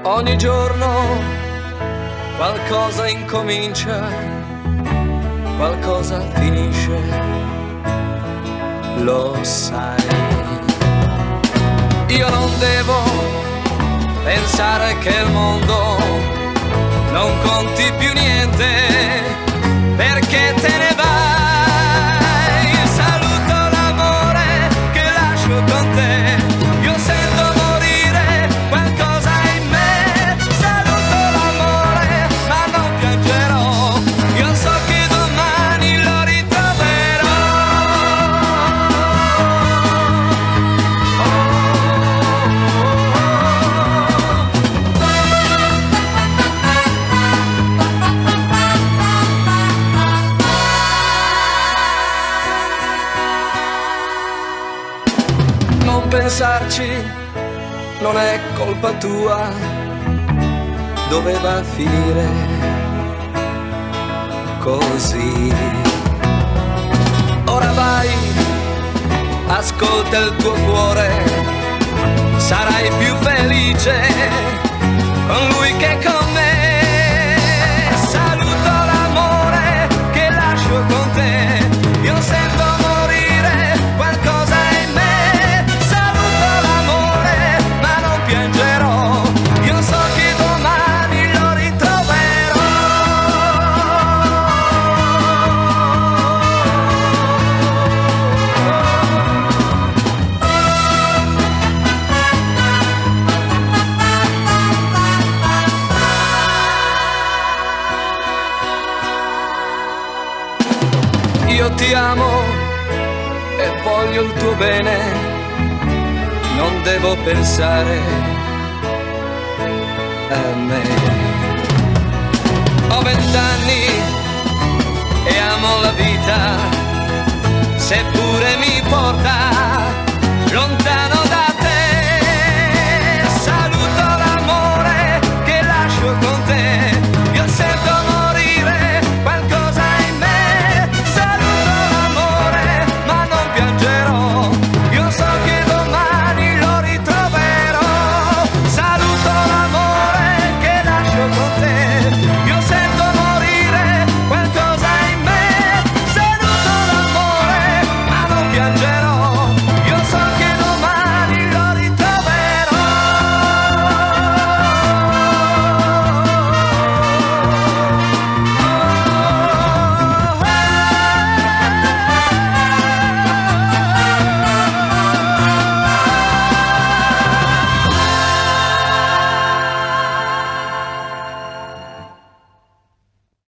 Ogni giorno qualcosa incomincia, qualcosa finisce, lo sai. Io non devo pensare che il mondo non conti più niente, perché te ne vai. Saluto l'amore che lascio con te, io sento morire qualcosa in me. Saluto l'amore ma non piangerò, io so che domani lo ritroverò. Non pensarci non è colpa tua, doveva finire così. Ora vai, ascolta il tuo cuore, sarai più felice con lui che con me. Saluto l'amore che lascio con te, io sento morire qualcosa in me. Saluto l'amore ma non piangerò, io so che domani lo ritroverò. Io ti amo e voglio il tuo bene, non devo pensare a me. Ho 20 anni e amo la vita, seppure mi porta